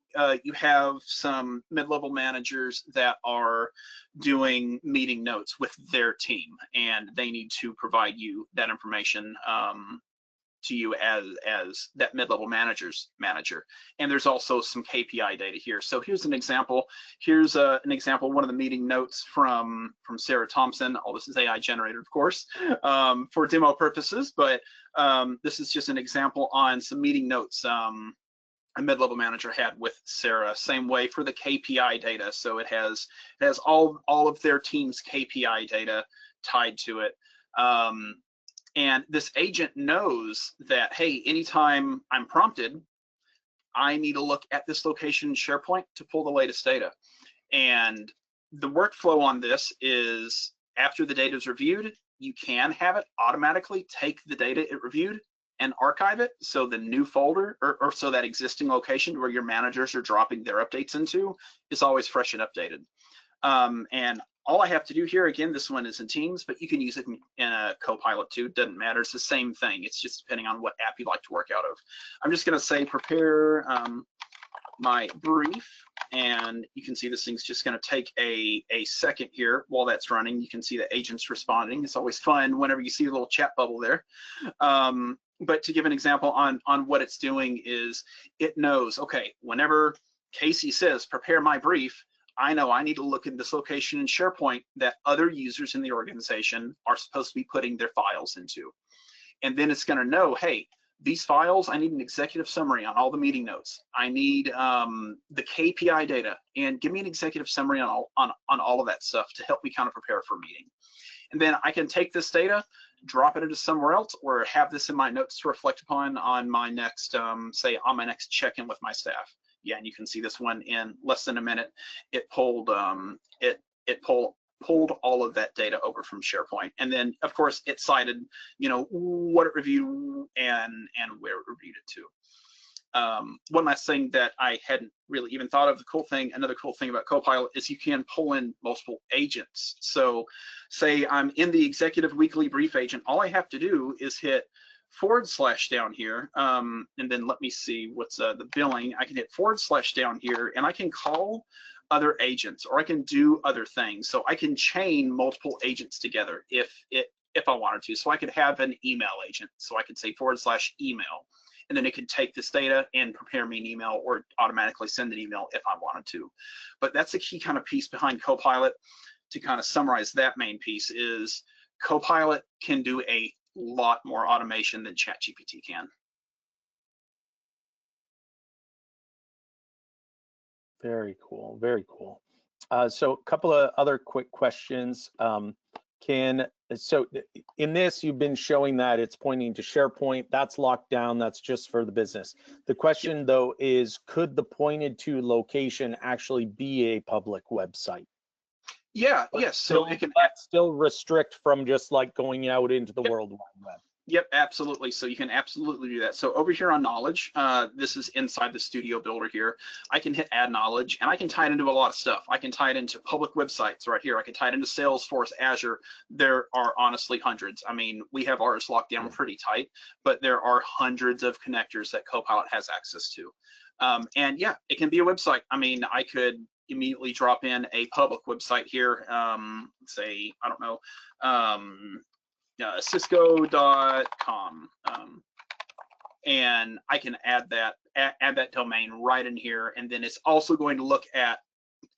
you have some mid-level managers that are doing meeting notes with their team, and they need to provide you that information to you as that mid-level manager. And there's also some KPI data here. So here's an example. Here's an example, one of the meeting notes from Sarah Thompson. All this is AI generated, of course, for demo purposes, but this is just an example on some meeting notes a mid-level manager had with Sarah. Same way for the KPI data. So it has all of their team's KPI data tied to it. And this agent knows that, hey, anytime I'm prompted, I need to look at this location in SharePoint to pull the latest data. And the workflow on this is after the data is reviewed, you can have it automatically take the data it reviewed and archive it. So the new folder or so that existing location where your managers are dropping their updates into is always fresh and updated. And all I have to do here, again, this one is in Teams, but you can use it in a Copilot too. Doesn't matter. It's the same thing. It's just depending on what app you'd like to work out of. I'm just going to say prepare my brief, and you can see this thing's just going to take a second here while that's running. You can see the agents responding. It's always fun whenever you see a little chat bubble there. But to give an example on what it's doing is it knows, okay, whenever Casey says prepare my brief, I know I need to look at this location in SharePoint that other users in the organization are supposed to be putting their files into. And then it's going to know, hey, these files, I need an executive summary on all the meeting notes. I need the KPI data, and give me an executive summary on all of that stuff to help me kind of prepare for a meeting. And then I can take this data, drop it into somewhere else, or have this in my notes to reflect upon on my next, say, on my next check-in with my staff. Yeah, and you can see this one in less than a minute. It pulled pulled all of that data over from SharePoint, and then of course it cited, what it reviewed and where it reviewed it to. One last thing that I hadn't really even thought of, another cool thing about Copilot is you can pull in multiple agents. So say I'm in the executive weekly brief agent, all I have to do is hit / down here, and then let me see what's the billing. I can hit / down here, and I can call other agents, or I can do other things. So I can chain multiple agents together if I wanted to. So I could have an email agent. So I could say / email, and then it could take this data and prepare me an email or automatically send an email if I wanted to. But that's the key kind of piece behind Copilot. To kind of summarize that main piece is Copilot can do a lot more automation than ChatGPT can. Very cool, very cool. So a couple of other quick questions. So in this, you've been showing that it's pointing to SharePoint. That's locked down. That's just for the business. The question though is, could the pointed to location actually be a public website? Yeah, yes. So it can still restrict from just like going out into the World Wide Web. Yep, absolutely. So you can absolutely do that. So over here on knowledge, this is inside the studio builder here. I can hit add knowledge, and I can tie it into a lot of stuff. I can tie it into public websites right here. I can tie it into Salesforce, Azure. There are honestly hundreds. I mean, we have ours locked down pretty tight, but there are hundreds of connectors that Copilot has access to. And yeah, it can be a website. I mean, I could immediately drop in a public website here, say, I don't know, cisco.com, and I can add that domain right in here, and then it's also going to look at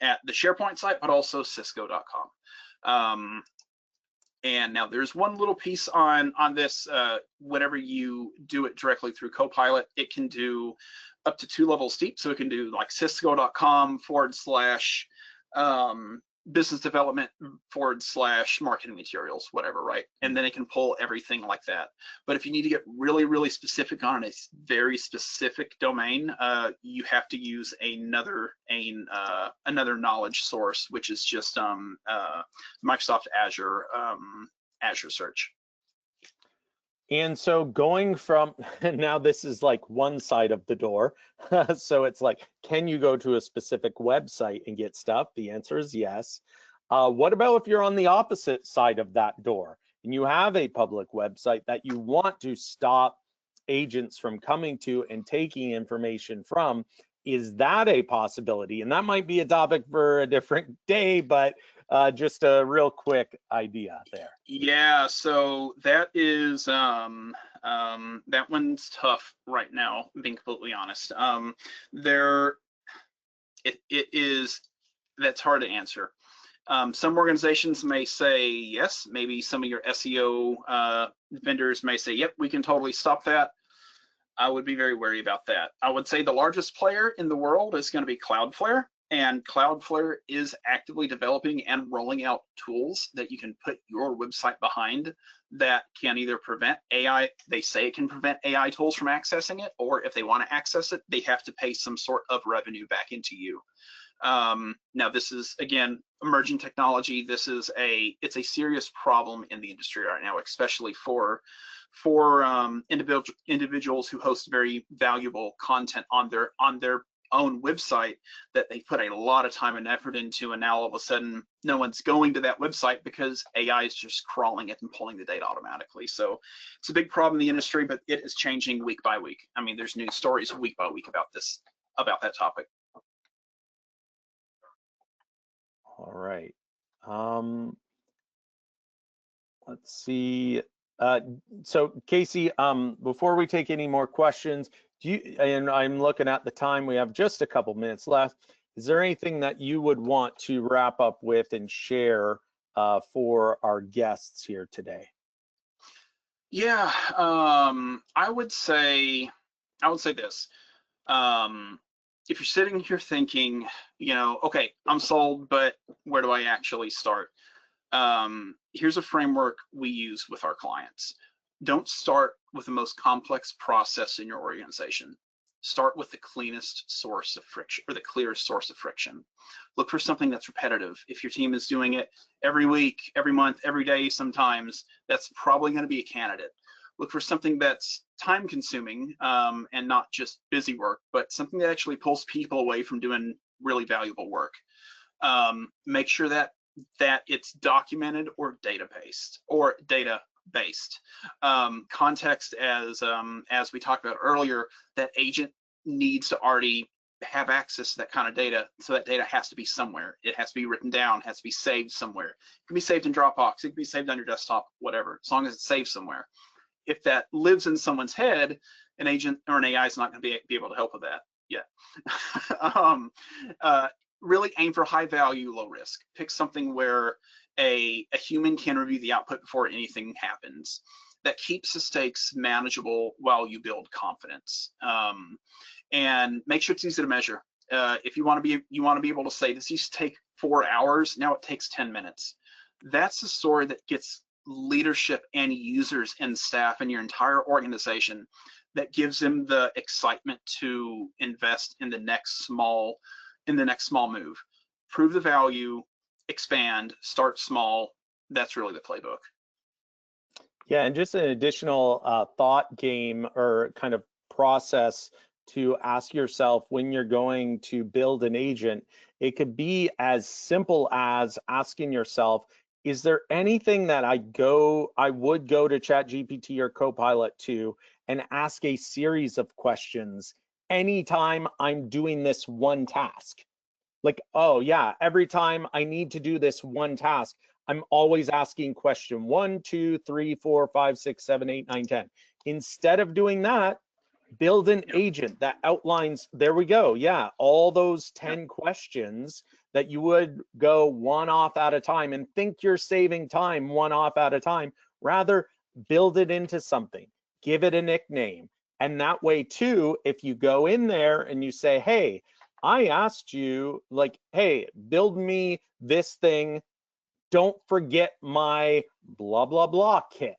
the SharePoint site, but also cisco.com. And now there's one little piece on this. Whenever you do it directly through Copilot, it can do up to 2 levels deep. So it can do like cisco.com / business development / marketing materials, whatever, right? And then it can pull everything like that. But if you need to get really, really specific on a very specific domain, you have to use another knowledge source, which is just Microsoft Azure search. And so going from, now this is like one side of the door. So it's like, can you go to a specific website and get stuff? The answer is yes. What about if you're on the opposite side of that door and you have a public website that you want to stop agents from coming to and taking information from? Is that a possibility? And that might be a topic for a different day, but just a real quick idea there. Yeah, so that is that one's tough right now, being completely honest. That's hard to answer. Some organizations may say yes, maybe some of your SEO vendors may say, yep, we can totally stop that. I would be very wary about that. I would say the largest player in the world is going to be Cloudflare, and Cloudflare is actively developing and rolling out tools that you can put your website behind that can either prevent AI, they say it can prevent AI tools from accessing it, or if they want to access it, they have to pay some sort of revenue back into you. Now this is, again, emerging technology. It's a serious problem in the industry right now, especially for individuals who host very valuable content on their own website that they put a lot of time and effort into, and now all of a sudden no one's going to that website because AI is just crawling it and pulling the data automatically. So it's a big problem in the industry, but it is changing week by week. I mean, there's news stories week by week about that topic. All right. Let's see. So Casey, before we take any more questions, and I'm looking at the time, we have just a couple minutes left. Is there anything that you would want to wrap up with and share for our guests here today? Yeah, I would say this. If you're sitting here thinking, okay, I'm sold, but where do I actually start? Here's a framework we use with our clients. Don't start with the most complex process in your organization. Start with the cleanest source of friction, or the clearest source of friction. Look for something that's repetitive. If your team is doing it every week, every month, every day, sometimes, that's probably going to be a candidate. Look for something that's time consuming and not just busy work, but something that actually pulls people away from doing really valuable work. Make sure that it's documented or data-based. Context, as we talked about earlier, that agent needs to already have access to that kind of data, so that data has to be somewhere. It has to be written down, has to be saved somewhere. It can be saved in Dropbox, it can be saved on your desktop, whatever, as long as it's saved somewhere. If that lives in someone's head, an agent or an AI is not going to be able to help with that yet. Really aim for high value, low risk. Pick something where a human can review the output before anything happens. That keeps the stakes manageable while you build confidence. And make sure it's easy to measure. If you want to be able to say this used to take 4 hours, now it takes 10 minutes. That's the story that gets leadership and users and staff in your entire organization, that gives them the excitement to invest in the next small move. Prove the value, expand, start small. That's really the playbook. Yeah, and just an additional thought game or kind of process to ask yourself when you're going to build an agent. It could be as simple as asking yourself, is there anything that I would go to ChatGPT or Copilot to and ask a series of questions anytime I'm doing this one task? Like, oh yeah, every time I need to do this one task, I'm always asking question 1, 2, 3, 4, 5, 6, 7, 8, 9, 10. Instead of doing that, build an agent that outlines, there we go, yeah, all those 10 questions that you would go one off at a time and think you're saving time one off at a time. Rather, build it into something, give it a nickname. And that way too, if you go in there and you say, hey, I asked you, like, hey, build me this thing, don't forget my blah, blah, blah kit.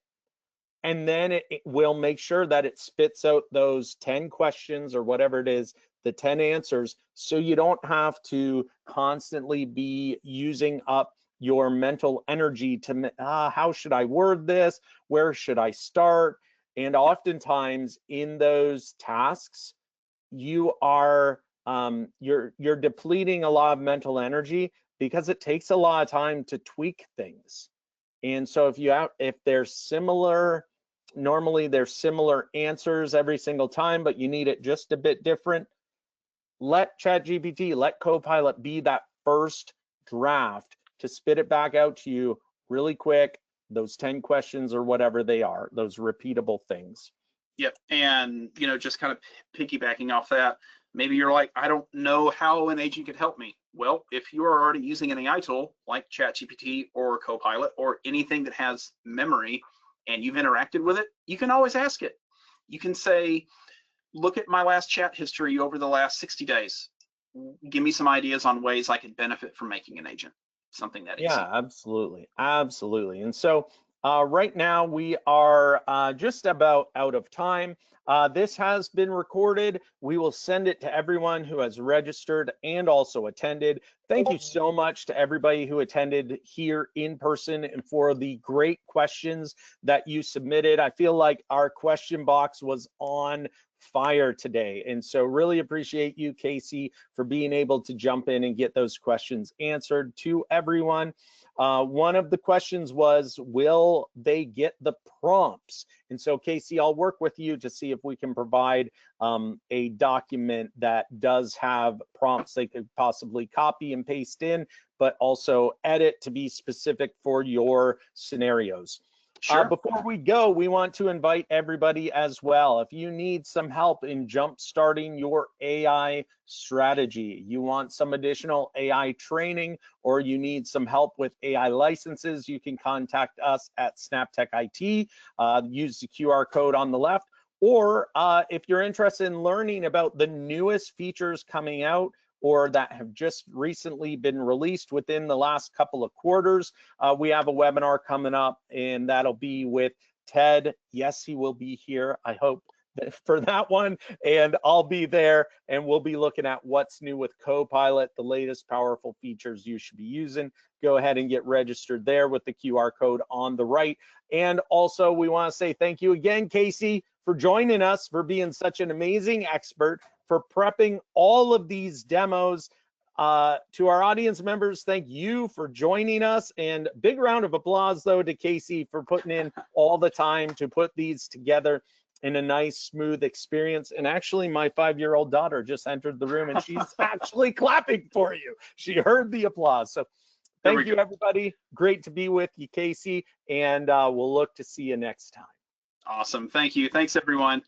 And then it will make sure that it spits out those 10 questions or whatever it is, the 10 answers, so you don't have to constantly be using up your mental energy to, how should I word this? Where should I start? And oftentimes in those tasks, you are you're depleting a lot of mental energy because it takes a lot of time to tweak things. And so if they're similar, normally there's similar answers every single time, but you need it just a bit different, let ChatGPT, let Copilot be that first draft to spit it back out to you really quick, those 10 questions or whatever they are, those repeatable things. Yep, and just kind of piggybacking off that, maybe you're like, I don't know how an agent could help me. Well, if you are already using an AI tool like ChatGPT or Copilot or anything that has memory and you've interacted with it, you can always ask it. You can say, look at my last chat history over the last 60 days. Give me some ideas on ways I could benefit from making an agent. Something that easy. Yeah, absolutely. Absolutely. And so right now we are just about out of time. This has been recorded. We will send it to everyone who has registered and also attended. Thank you so much to everybody who attended here in person and for the great questions that you submitted. I feel like our question box was on fire today. And so really appreciate you, Casey, for being able to jump in and get those questions answered to everyone. One of the questions was, will they get the prompts? And so, Casey, I'll work with you to see if we can provide a document that does have prompts they could possibly copy and paste in, but also edit to be specific for your scenarios. Sure. Before we go, we want to invite everybody as well. If you need some help in jump-starting your AI strategy, you want some additional AI training, or you need some help with AI licenses, you can contact us at SnapTech IT. Use the QR code on the left. Or if you're interested in learning about the newest features coming out or that have just recently been released within the last couple of quarters, we have a webinar coming up, and that'll be with Ted. Yes, he will be here, I hope, for that one, and I'll be there, and we'll be looking at what's new with Copilot, the latest powerful features you should be using. Go ahead and get registered there with the QR code on the right. And also, we want to say thank you again, Casey, for joining us, for being such an amazing expert, for prepping all of these demos. To our audience members, thank you for joining us, and big round of applause though to Casey for putting in all the time to put these together in a nice, smooth experience. And actually, my 5-year-old daughter just entered the room and she's actually clapping for you. She heard the applause. So thank you, everybody. Great to be with you, Casey, and we'll look to see you next time. Awesome. Thank you. Thanks, everyone.